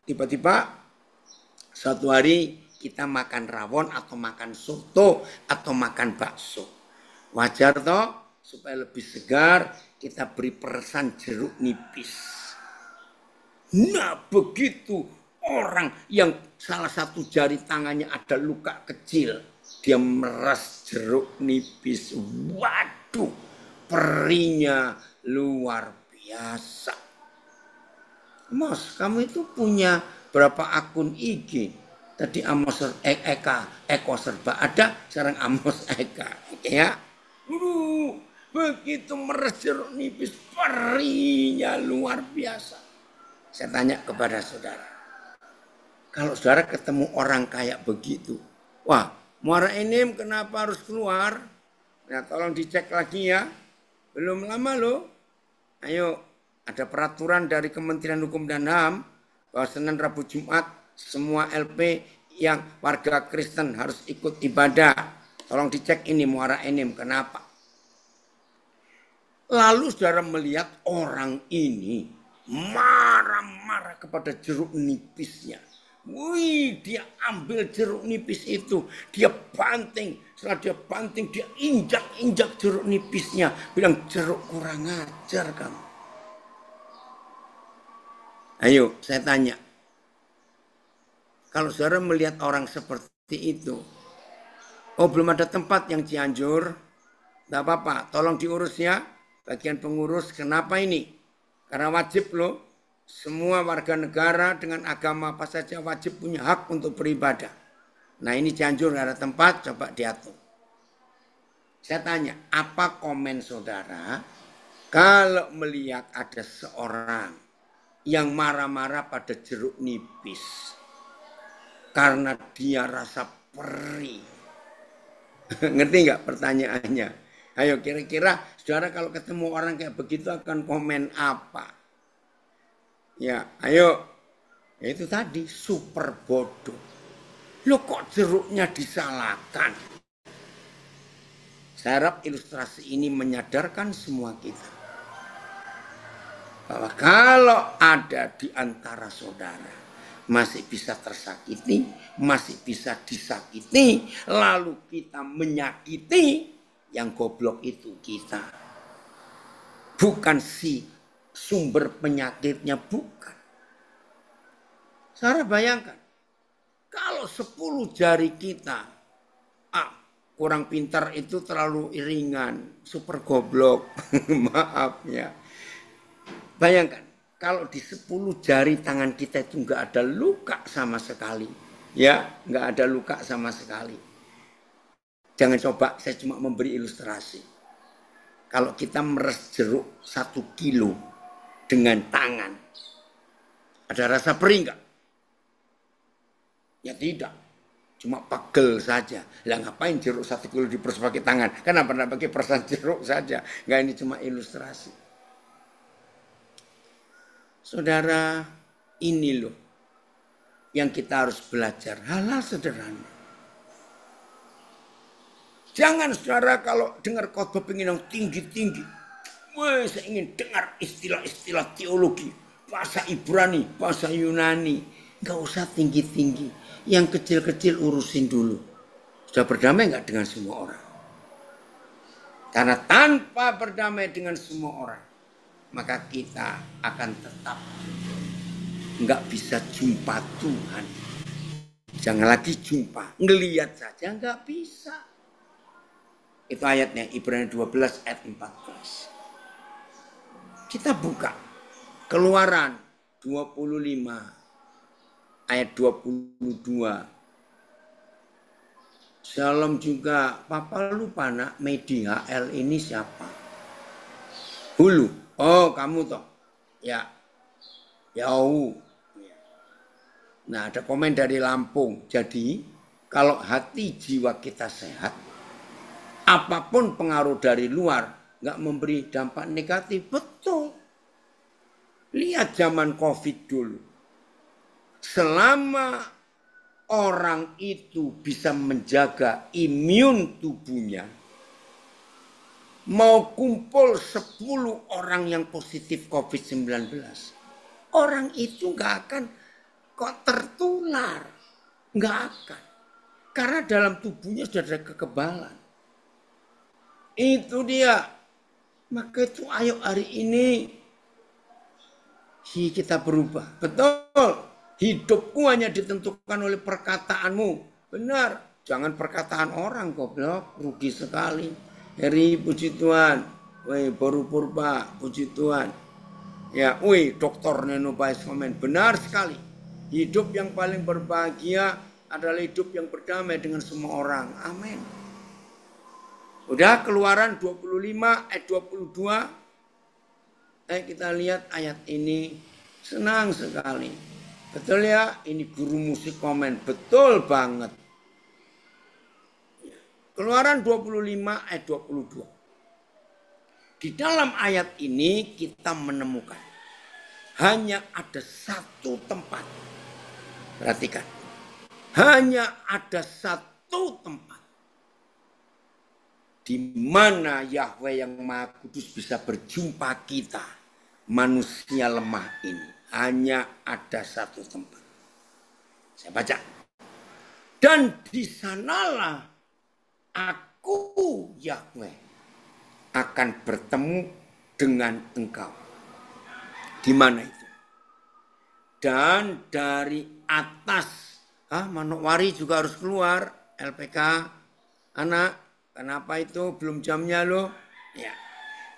Tiba-tiba suatu hari kita makan rawon atau makan soto atau makan bakso. Wajar toh, supaya lebih segar kita beri peresan jeruk nipis. Nah begitu orang yang salah satu jari tangannya ada luka kecil, dia meras jeruk nipis. Waduh, perihnya luar biasa. Mos, kamu itu punya berapa akun IG? Tadi Amos Eko serba ada, sekarang Amos Eka. Ya, begitu meres jeruk nipis, perihnya luar biasa. Saya tanya kepada saudara, kalau saudara ketemu orang kayak begitu, wah, Muara Enim kenapa harus keluar? Nah, tolong dicek lagi ya. Belum lama loh. Ayo. Ada peraturan dari Kementerian Hukum dan HAM bahwa Senin, Rabu, Jumat semua LP yang warga Kristen harus ikut ibadah. Tolong dicek ini Muara Enim kenapa. Lalu saudara melihat orang ini marah-marah kepada jeruk nipisnya. Wih, dia ambil jeruk nipis itu, dia banting. Setelah dia banting, dia injak-injak jeruk nipisnya. Bilang jeruk kurang ajar kamu. Ayo, saya tanya. Kalau saudara melihat orang seperti itu, oh belum ada tempat yang Cianjur, tidak apa-apa, tolong diurus ya, bagian pengurus. Kenapa ini? Karena wajib loh, semua warga negara dengan agama apa saja wajib punya hak untuk beribadah. Nah ini Cianjur tidak ada tempat, coba diatur. Saya tanya, apa komen saudara kalau melihat ada seorang yang marah-marah pada jeruk nipis karena dia rasa perih? Ngerti nggak pertanyaannya? Ayo kira-kira saudara kalau ketemu orang kayak begitu akan komen apa? Ya, ayo. Ya itu tadi super bodoh. Loh kok jeruknya disalahkan? Saya harap ilustrasi ini menyadarkan semua kita bahwa kalau ada di antara saudara masih bisa tersakiti, masih bisa disakiti, lalu kita menyakiti, yang goblok itu kita. Bukan si sumber penyakitnya, bukan. Saudara bayangkan, kalau 10 jari kita, kurang pintar itu terlalu ringan, super goblok, maaf ya. Bayangkan, kalau di 10 jari tangan kita itu nggak ada luka sama sekali. Ya, nggak ada luka sama sekali. Jangan coba, saya cuma memberi ilustrasi. Kalau kita meres jeruk 1 kilo dengan tangan, ada rasa perih enggak? Ya tidak. Cuma pegel saja. Lah ngapain jeruk 1 kilo diperes pakai tangan? Kenapa tidak pakai peresan jeruk saja? Enggak, ini cuma ilustrasi. Saudara, ini loh yang kita harus belajar. Hal-hal sederhana. Jangan saudara kalau dengar khotbah pengen yang tinggi-tinggi. Wah, saya ingin dengar istilah-istilah teologi. Bahasa Ibrani, bahasa Yunani. Enggak usah tinggi-tinggi. Yang kecil-kecil urusin dulu. Sudah berdamai enggak dengan semua orang? Karena tanpa berdamai dengan semua orang, maka kita akan tetap enggak bisa jumpa Tuhan. Jangan lagi jumpa, ngelihat saja enggak bisa. Itu ayatnya, Ibrani 12 ayat 14. Kita buka Keluaran 25 ayat 22. Shalom juga, Papa lupa nak, media L ini siapa? Hulu. Oh, kamu toh. Ya. Yau. Nah, ada komen dari Lampung. Jadi, kalau hati jiwa kita sehat, apapun pengaruh dari luar nggak memberi dampak negatif. Betul. Lihat zaman COVID dulu. Selama orang itu bisa menjaga imun tubuhnya, mau kumpul 10 orang yang positif COVID-19, orang itu nggak akan kok tertular. Nggak akan. Karena dalam tubuhnya sudah ada kekebalan. Itu dia. Maka itu ayo hari ini kita berubah. Betul. Hidupku hanya ditentukan oleh perkataanmu. Benar. Jangan perkataan orang goblok. Rugi sekali. Heri, puji Tuhan. Woi, baru purba. Puji Tuhan. Ya, woi, dokter Neno Bais komen. Benar sekali. Hidup yang paling berbahagia adalah hidup yang berdamai dengan semua orang. Amin. Udah Keluaran 25 ayat 22. Kita lihat ayat ini. Senang sekali. Betul ya? Ini guru musik komen. Betul banget. Keluaran 25 ayat 22. Di dalam ayat ini kita menemukan. Hanya ada satu tempat. Perhatikan. Hanya ada satu tempat. Di mana Yahweh yang Maha Kudus bisa berjumpa kita, manusia lemah ini. Hanya ada satu tempat. Saya baca. Dan di sanalah aku Yahweh akan bertemu dengan engkau. Di mana itu? Dan dari atas. Manokwari juga harus keluar. LPK. Anak. Kenapa itu belum jamnya loh? Ya.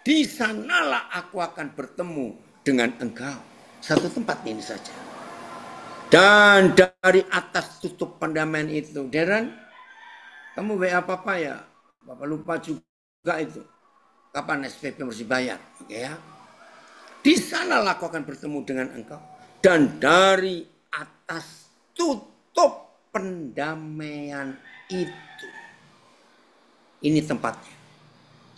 Di sanalah aku akan bertemu dengan engkau. Satu tempat ini saja. Dan dari atas tutup pendamaian itu. Darren, kamu WA Papa ya? Papa lupa juga itu. Kapan SPP mesti bayar? Oke ya. Di sanalah aku akan bertemu dengan engkau. Dan dari atas tutup pendamaian itu. Ini tempatnya.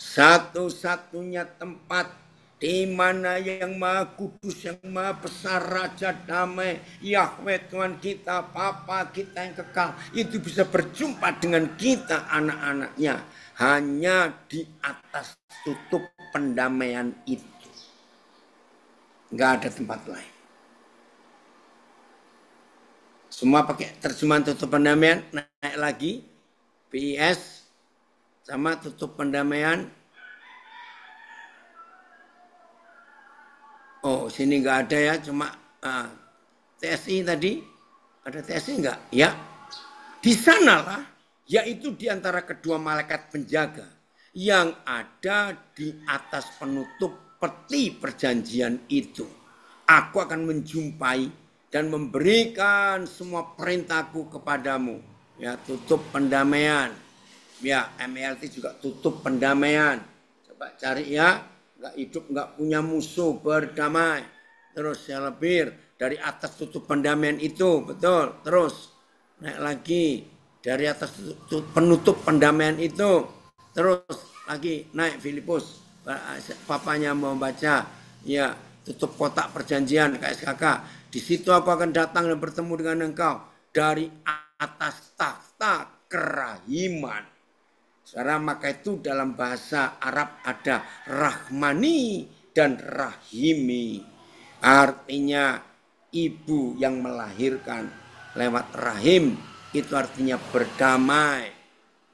Satu-satunya tempat di mana yang Maha Kudus, yang Maha Besar, Raja Damai, Yahweh Tuhan kita, Papa kita yang kekal, itu bisa berjumpa dengan kita anak-anaknya. Hanya di atas tutup pendamaian itu. Enggak ada tempat lain. Semua pakai terjemahan tutup pendamaian, naik lagi. PIS sama tutup pendamaian. Oh, sini nggak ada ya, cuma TSI tadi. Ada TSI nggak? Ya. Di sanalah, yaitu di antara kedua malaikat penjaga yang ada di atas penutup peti perjanjian itu. Aku akan menjumpai dan memberikan semua perintahku kepadamu. Ya, tutup pendamaian. Ya, MELT juga tutup pendamaian. Coba cari ya, nggak hidup nggak punya musuh, berdamai. Terus ya lebih dari atas tutup pendamaian itu, betul. Terus naik lagi dari atas penutup pendamaian itu. Terus lagi naik Filipus, papanya mau baca, ya tutup kotak perjanjian KSKK. Di situ aku akan datang dan bertemu dengan engkau dari atas takhta kerahiman. Saudara, maka itu dalam bahasa Arab ada rahmani dan rahimi. Artinya ibu yang melahirkan lewat rahim, itu artinya berdamai.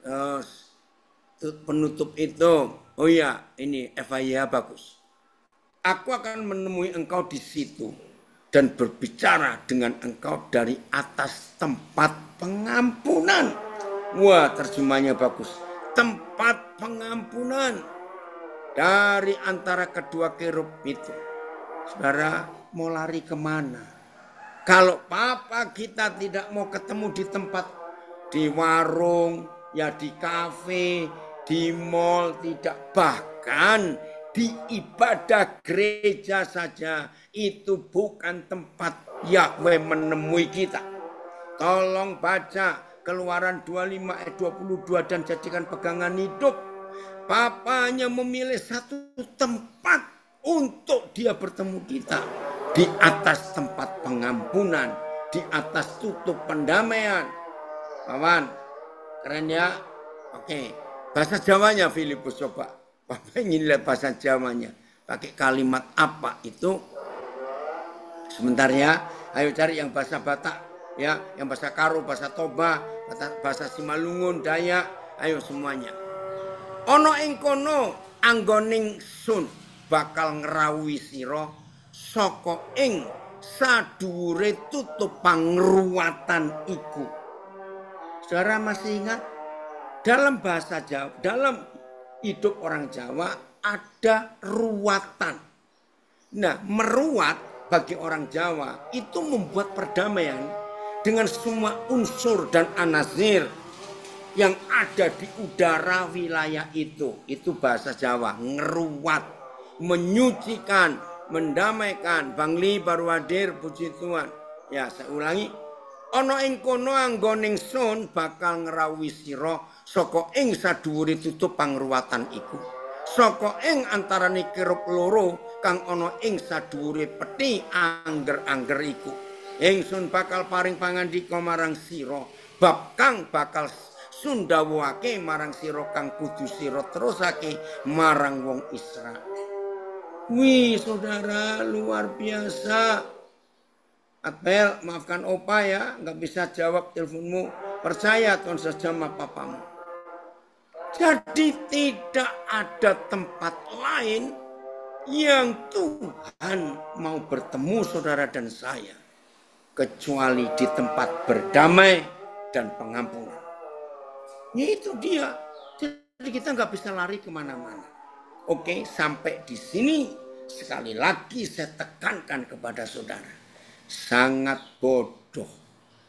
Terus penutup itu, oh ya ini FIA bagus. Aku akan menemui engkau di situ dan berbicara dengan engkau dari atas tempat pengampunan. Wah, terjemahnya bagus. Tempat pengampunan dari antara kedua kerub itu. Saudara, mau lari kemana? Kalau papa kita tidak mau ketemu di tempat, di warung, ya di kafe, di mall, tidak. Bahkan di ibadah gereja saja, itu bukan tempat Yahweh menemui kita. Tolong baca Keluaran 25 ayat 22 dan jadikan pegangan hidup. Papanya memilih satu tempat untuk dia bertemu kita. Di atas tempat pengampunan. Di atas tutup pendamaian. Kawan, keren ya? Oke. Bahasa Jawanya Filipus coba. Bapak ingin lihat bahasa Jawanya. Pakai kalimat apa itu? Sebentar ya. Ayo cari yang bahasa Batak. Ya, yang bahasa Karo, bahasa Toba, bahasa Simalungun, Dayak, ayo semuanya. Ono ing kono anggoning sun bakal ngrawuhi sira saka ing sadhuwure tutup pangruwatan iku. Saudara masih ingat? Dalam bahasa Jawa, dalam hidup orang Jawa ada ruwatan. Nah, meruat bagi orang Jawa itu membuat perdamaian dengan semua unsur dan anasir yang ada di udara wilayah itu. Itu bahasa Jawa, ngeruat, menyucikan, mendamaikan. Bang Li baru hadir, puji Tuhan. Ya, saya ulangi. Ana ing kono anggoning sun bakal ngrawuhi sira saka ing sadhuwure tutup pangruwatan iku. Saka ing antarane kerub loro kang ana ing sadhuwure peti angger-angger iku. Ingsun bakal paring pangandika marang sira bab kang bakal sun dawuhake marang sira kang kudu sira terusake marang wong Israel. Wih, saudara, luar biasa. Abel, maafkan opa ya, nggak bisa jawab teleponmu. Percaya Tuhan sejama papamu. Jadi tidak ada tempat lain yang Tuhan mau bertemu saudara dan saya kecuali di tempat berdamai dan pengampunan. Ya itu dia. Jadi kita nggak bisa lari kemana-mana. Oke, sampai di sini sekali lagi saya tekankan kepada saudara. Sangat bodoh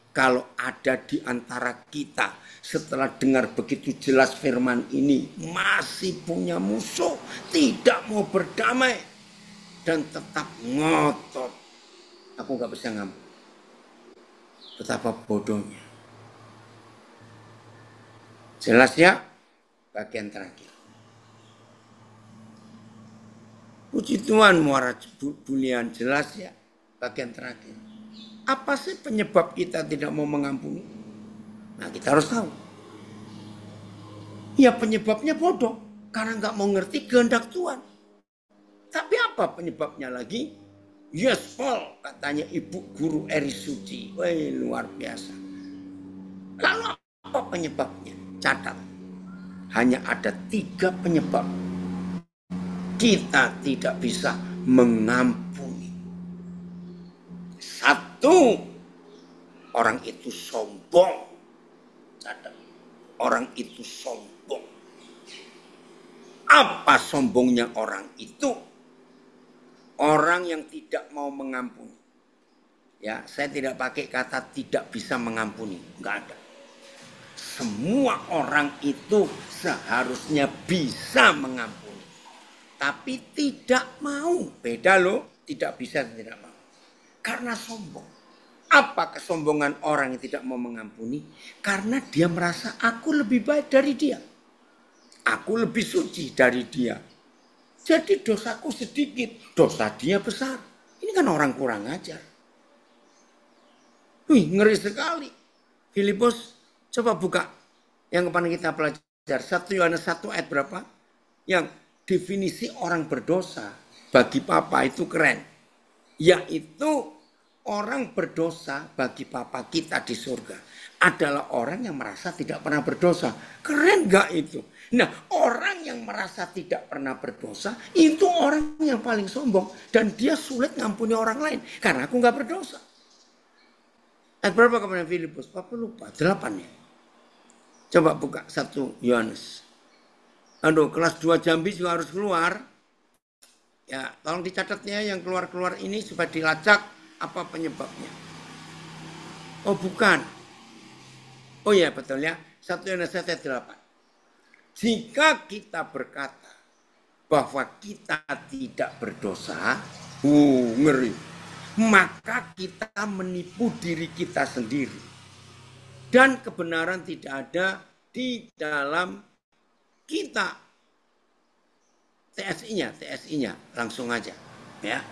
kalau ada di antara kita setelah dengar begitu jelas firman ini masih punya musuh, tidak mau berdamai dan tetap ngotot. Aku nggak bisa ngampun. Betapa bodohnya. Jelas ya? Bagian terakhir. Puji Tuhan, muara bulian, jelas ya? Bagian terakhir. Apa sih penyebab kita tidak mau mengampuni? Nah, kita harus tahu. Ya penyebabnya bodoh. Karena nggak mau ngerti kehendak Tuhan. Tapi apa penyebabnya lagi? Yes, Paul, katanya ibu guru Eri Suci. Wah, luar biasa. Lalu apa penyebabnya? Catat. Hanya ada 3 penyebab. Kita tidak bisa mengampuni. 1, orang itu sombong. Catat. Orang itu sombong. Apa sombongnya orang itu? Orang yang tidak mau mengampuni. Ya, saya tidak pakai kata tidak bisa mengampuni. Enggak ada. semua orang itu seharusnya bisa mengampuni. Tapi tidak mau. Beda loh, tidak bisa dan tidak mau. Karena sombong. Apa kesombongan orang yang tidak mau mengampuni? Karena dia merasa aku lebih baik dari dia. Aku lebih suci dari dia. Jadi dosaku sedikit, dosa dia besar. Ini kan orang kurang ajar. Wih, ngeri sekali. Filipus, coba buka yang kemarin kita belajar. 1 Yohanes 1 ayat berapa? Yang definisi orang berdosa bagi Papa itu keren. Yaitu orang berdosa bagi Papa kita di surga adalah orang yang merasa tidak pernah berdosa. Keren gak itu? Nah, orang yang merasa tidak pernah berdosa itu orang yang paling sombong. Dan dia sulit ngampuni orang lain. Karena aku gak berdosa. Ayat berapa kepada Filipus? Papa lupa, 8 ya. Coba buka 1 Yohanes. Aduh, kelas 2 Jambi juga harus keluar. Ya, tolong dicatatnya yang keluar-keluar ini supaya dilacak apa penyebabnya. Oh, bukan. Oh ya, betul ya. 1 Yohanes 1 ayat 8. Jika kita berkata bahwa kita tidak berdosa, ngeri. Maka kita menipu diri kita sendiri. Dan kebenaran tidak ada di dalam kita. TSI-nya langsung aja, ya.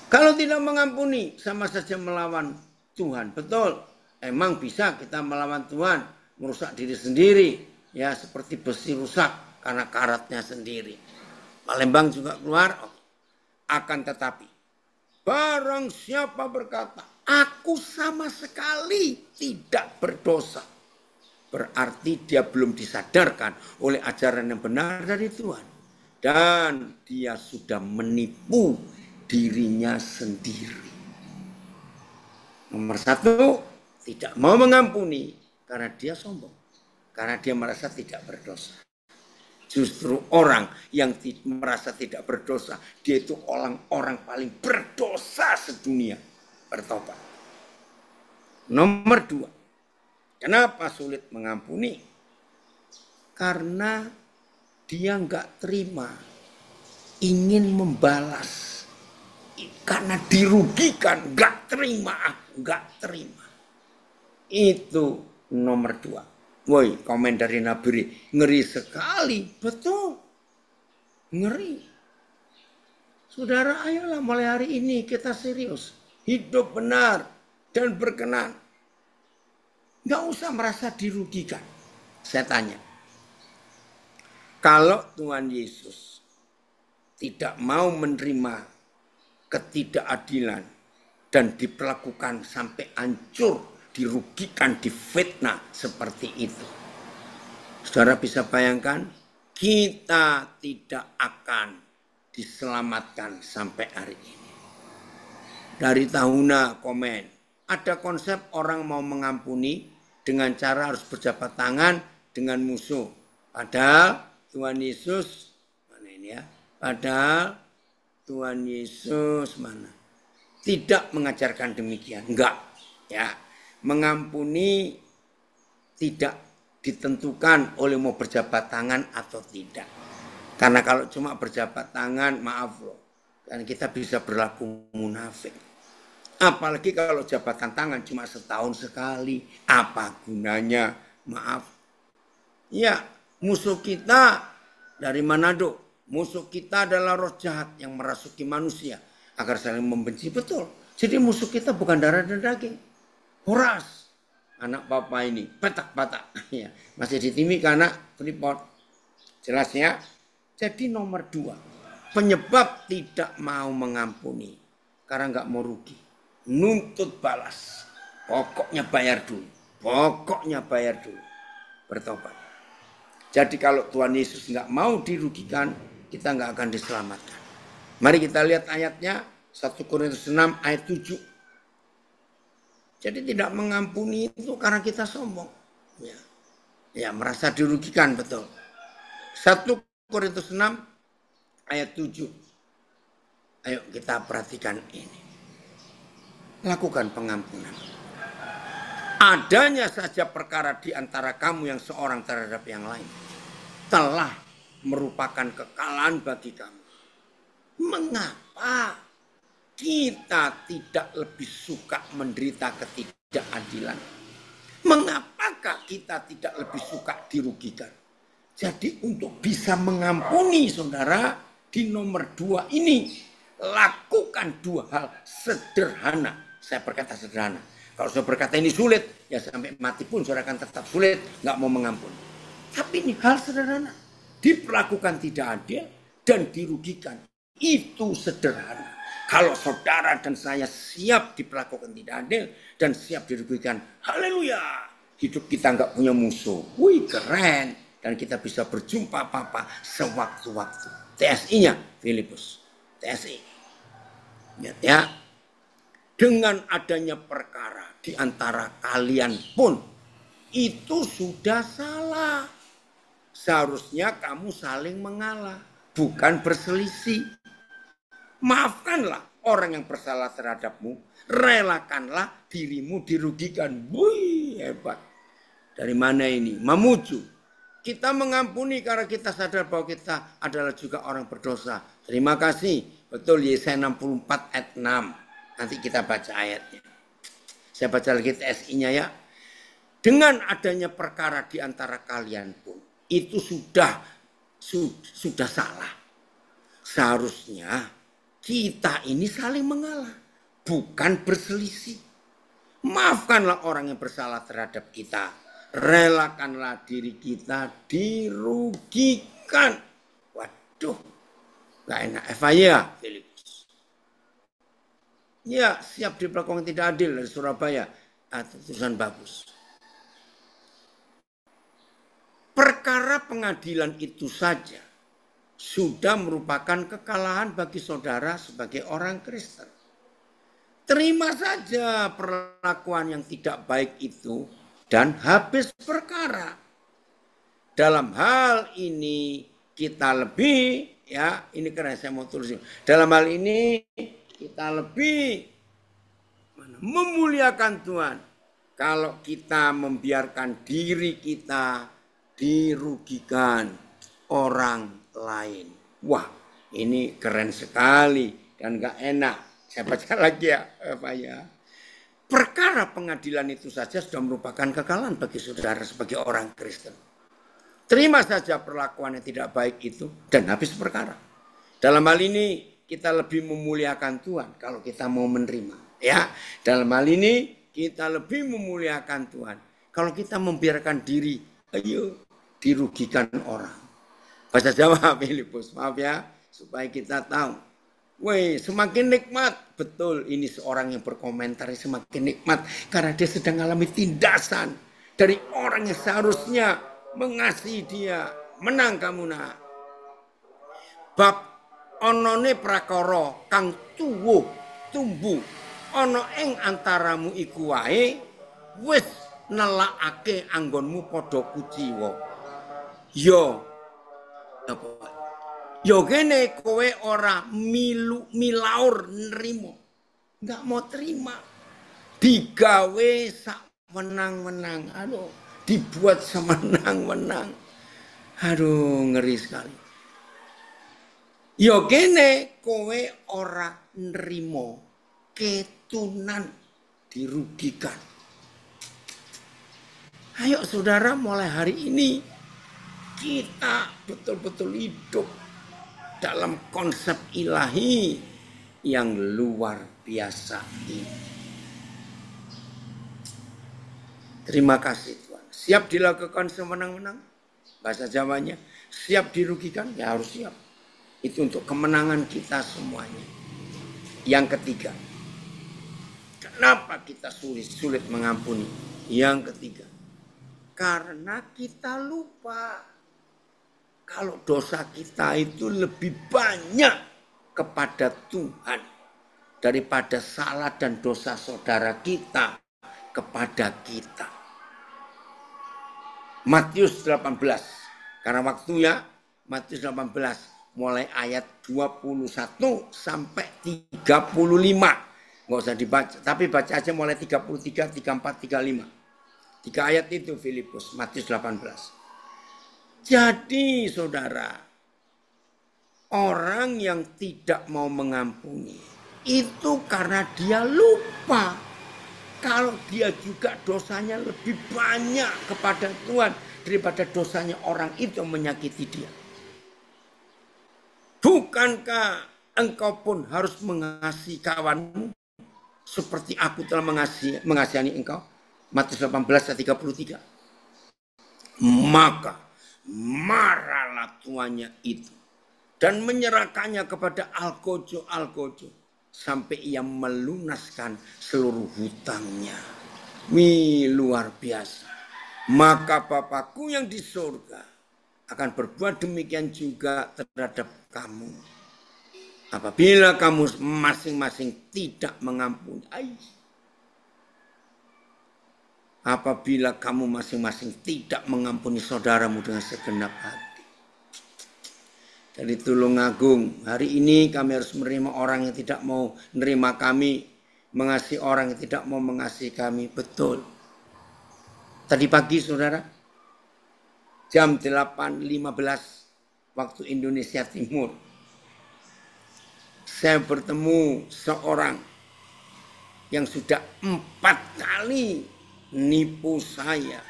Kalau tidak mengampuni sama saja melawan Tuhan. Betul. Emang bisa kita melawan Tuhan, merusak diri sendiri, ya, seperti besi rusak karena karatnya sendiri. Palembang juga keluar. Akan tetapi, barang siapa berkata, aku sama sekali tidak berdosa. Berarti dia belum disadarkan oleh ajaran yang benar dari Tuhan. Dan dia sudah menipu dirinya sendiri. Nomor 1, tidak mau mengampuni karena dia sombong. Karena dia merasa tidak berdosa. Justru orang yang merasa tidak berdosa, dia itu orang paling berdosa sedunia. Bertobat. Nomor 2, kenapa sulit mengampuni? Karena dia nggak terima, ingin membalas. Karena dirugikan, nggak terima. Itu nomor 2. Woi, komen dari Nabiri, ngeri sekali, betul, ngeri. Saudara, ayolah mulai hari ini kita serius, hidup benar dan berkenan. Gak usah merasa dirugikan. Saya tanya, kalau Tuhan Yesus tidak mau menerima ketidakadilan dan diperlakukan sampai hancur, dirugikan, difitnah seperti itu, saudara bisa bayangkan kita tidak akan diselamatkan sampai hari ini. Dari Tahuna komen, ada konsep orang mau mengampuni dengan cara harus berjabat tangan dengan musuh. Padahal Tuhan Yesus mana ini ya? Padahal Tuhan Yesus mana? Tidak mengajarkan demikian. Enggak, ya. Mengampuni tidak ditentukan oleh mau berjabat tangan atau tidak. Karena kalau cuma berjabat tangan, maaf loh, kan kita bisa berlaku munafik. Apalagi kalau jabatan tangan cuma setahun sekali, apa gunanya? Maaf. Ya, musuh kita dari Manado. Musuh kita adalah roh jahat yang merasuki manusia agar saling membenci. Betul. Jadi musuh kita bukan darah dan daging. Horas, anak papa ini, petak-petak. Ya, masih ditimi karena Freeport. Jelas ya? Jadi nomor 2, penyebab tidak mau mengampuni karena nggak mau rugi, nuntut balas. Pokoknya bayar dulu, bertobat. Jadi kalau Tuhan Yesus nggak mau dirugikan, kita nggak akan diselamatkan. Mari kita lihat ayatnya, 1 Korintus 6 ayat 7. Jadi tidak mengampuni itu karena kita sombong. Ya, merasa dirugikan, betul. 1 Korintus 6 ayat 7. Ayo kita perhatikan ini. Lakukan pengampunan. Adanya saja perkara di antara kamu yang seorang terhadap yang lain telah merupakan kekalahan bagi kamu. Mengapa kita tidak lebih suka menderita ketidakadilan? Mengapakah kita tidak lebih suka dirugikan? Jadi untuk bisa mengampuni saudara, di nomor 2 ini lakukan 2 hal sederhana. Saya berkata sederhana. Kalau saya berkata ini sulit, ya sampai mati pun saudara akan tetap sulit, nggak mau mengampuni. Tapi ini hal sederhana. Diperlakukan tidak adil dan dirugikan. Itu sederhana. Kalau saudara dan saya siap diperlakukan tidak adil dan siap dirugikan, haleluya. Hidup kita nggak punya musuh. Wih, keren. Dan kita bisa berjumpa apa-apa sewaktu-waktu. TSI-nya, Filipus. TSI. Ya. Dengan adanya perkara di antara kalian pun, itu sudah salah. Seharusnya kamu saling mengalah, bukan berselisih. Maafkanlah orang yang bersalah terhadapmu. Relakanlah dirimu dirugikan. Wih, hebat. Dari mana ini? Mamuju. Kita mengampuni karena kita sadar bahwa kita adalah juga orang berdosa. Terima kasih. Betul, Yesaya 64 ayat 6. Nanti kita baca ayatnya. Saya baca lagi TSI-nya ya. Dengan adanya perkara di antara kalian pun, itu sudah salah. Seharusnya kita ini saling mengalah, bukan berselisih. Maafkanlah orang yang bersalah terhadap kita. Relakanlah diri kita dirugikan. Waduh, gak enak. Eva ya, Filipus. Ya, siap diperlakukan tidak adil dari Surabaya. Tulisan bagus. Perkara pengadilan itu saja sudah merupakan kekalahan bagi saudara sebagai orang Kristen. Terima saja perlakuan yang tidak baik itu dan habis perkara. Dalam hal ini kita lebih, ya ini karena saya mau tulis. Dalam hal ini kita lebih memuliakan Tuhan kalau kita membiarkan diri kita dirugikan orang lain. Wah, ini keren sekali dan gak enak. Saya baca lagi ya, Pak ya. Perkara pengadilan itu saja sudah merupakan kekalahan bagi saudara sebagai orang Kristen. Terima saja perlakuan yang tidak baik itu dan habis perkara. Dalam hal ini kita lebih memuliakan Tuhan kalau kita mau menerima. Ya, dalam hal ini kita lebih memuliakan Tuhan kalau kita membiarkan diri, ayo dirugikan orang. Bahasa Jawa, Filipus, maaf ya, supaya kita tahu. Woi, semakin nikmat. Betul, ini seorang yang berkomentar semakin nikmat karena dia sedang mengalami tindasan dari orang yang seharusnya mengasihi dia. Menang kamu nak. Bab onone prakara kang tuwuh tumbuh ana ing antaramu iku wae wis nelakake anggonmu padha kuciwa. Yo apa? Yo kene kowe ora milaur nrimo. Enggak mau terima. Digawe sak wenang-wenang. Aduh, dibuat semenang-wenang. Aduh, ngeri sekali. Yo kene kowe ora nrimo ketunan dirugikan. Ayo saudara, mulai hari ini kita betul-betul hidup dalam konsep ilahi yang luar biasa ini. Terima kasih Tuhan. Siap dilakukan semenang-menang? Bahasa Jawanya. Siap dirugikan? Ya harus siap. Itu untuk kemenangan kita semuanya. Yang ketiga. Kenapa kita sulit mengampuni? Yang ketiga. Karena kita lupa. Kalau dosa kita itu lebih banyak kepada Tuhan. Daripada salah dan dosa saudara kita kepada kita. Matius 18. Karena waktunya Matius 18. Mulai ayat 21 sampai 35. Nggak usah dibaca. Tapi baca aja mulai 33, 34, 35. 3 ayat itu Filipus, Matius 18. Jadi saudara, orang yang tidak mau mengampuni itu karena dia lupa kalau dia juga dosanya lebih banyak kepada Tuhan daripada dosanya orang itu yang menyakiti dia. Bukankah engkau pun harus mengasihi kawanmu seperti aku telah mengasihani engkau? Matius 18 ayat 33. Maka marahlah tuannya itu dan menyerahkannya kepada algojo sampai ia melunaskan seluruh hutangnya. Wih, luar biasa. Maka Bapakku yang di surga akan berbuat demikian juga terhadap kamu. Apabila kamu masing-masing tidak mengampuni. Apabila kamu masing-masing tidak mengampuni saudaramu dengan segenap hati. Dari Tulungagung, hari ini kami harus menerima orang yang tidak mau menerima kami, mengasihi orang yang tidak mau mengasihi kami. Betul. Tadi pagi saudara, jam 8.15 waktu Indonesia Timur, saya bertemu seorang yang sudah 4 kali nipu saya,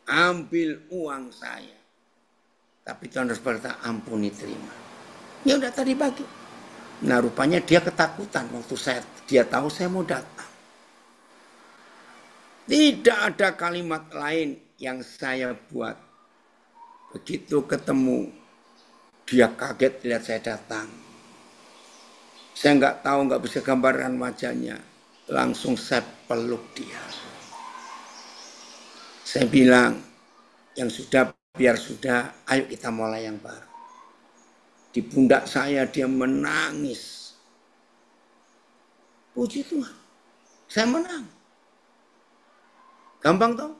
ambil uang saya. Tapi Tuhan harus berkata, ampuni, terima. Ya udah tadi pagi. Nah rupanya dia ketakutan waktu dia tahu saya mau datang. Tidak ada kalimat lain yang saya buat. Begitu ketemu, dia kaget lihat saya datang. Saya nggak bisa gambarkan wajahnya. Langsung saya peluk dia. Saya bilang, yang sudah biar sudah, ayo kita mulai yang baru. Di pundak saya dia menangis. Puji Tuhan, saya menang. Gampang toh?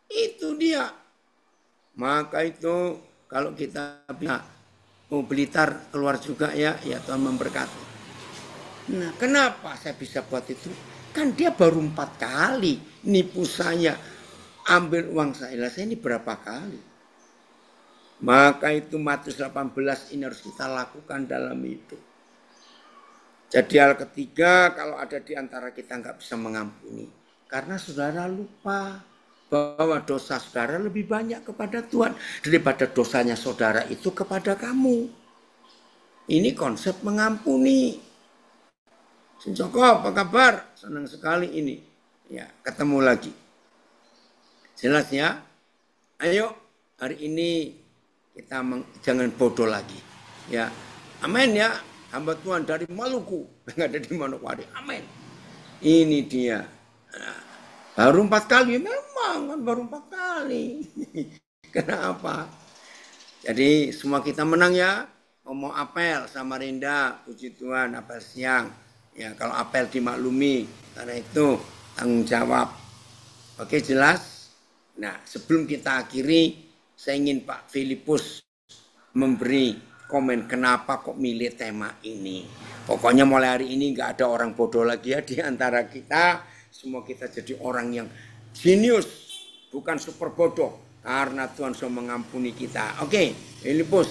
Itu dia. Maka itu kalau kita bisa mau Blitar keluar juga ya Tuhan memberkati. Nah kenapa saya bisa buat itu? Kan dia baru 4 kali nipu saya. Ambil uang saya ini berapa kali? Maka itu Matius 18 ini harus kita lakukan dalam hidup. Jadi hal ketiga, kalau ada di antara kita nggak bisa mengampuni, karena saudara lupa bahwa dosa saudara lebih banyak kepada Tuhan daripada dosanya saudara itu kepada kamu. Ini konsep mengampuni. Joko, apa kabar? Senang sekali ini. Ya, ketemu lagi. Jelas ya? Ayo hari ini kita jangan bodoh lagi. Ya, amin ya. Hamba Tuhan dari Maluku, nggak ada di Manokwari. Amin. Ini dia. Nah, baru 4 kali, memang kan baru 4 kali. Kenapa? Jadi semua kita menang ya. Mau apel sama Rinda, puji Tuhan, apel siang. Ya kalau apel dimaklumi, karena itu tanggung jawab. Oke jelas? Nah, sebelum kita akhiri, saya ingin Pak Filipus memberi komen kenapa kok milih tema ini. Pokoknya mulai hari ini nggak ada orang bodoh lagi ya di antara kita. Semua kita jadi orang yang jenius, bukan super bodoh. Karena Tuhan sudah mengampuni kita. Oke, Filipus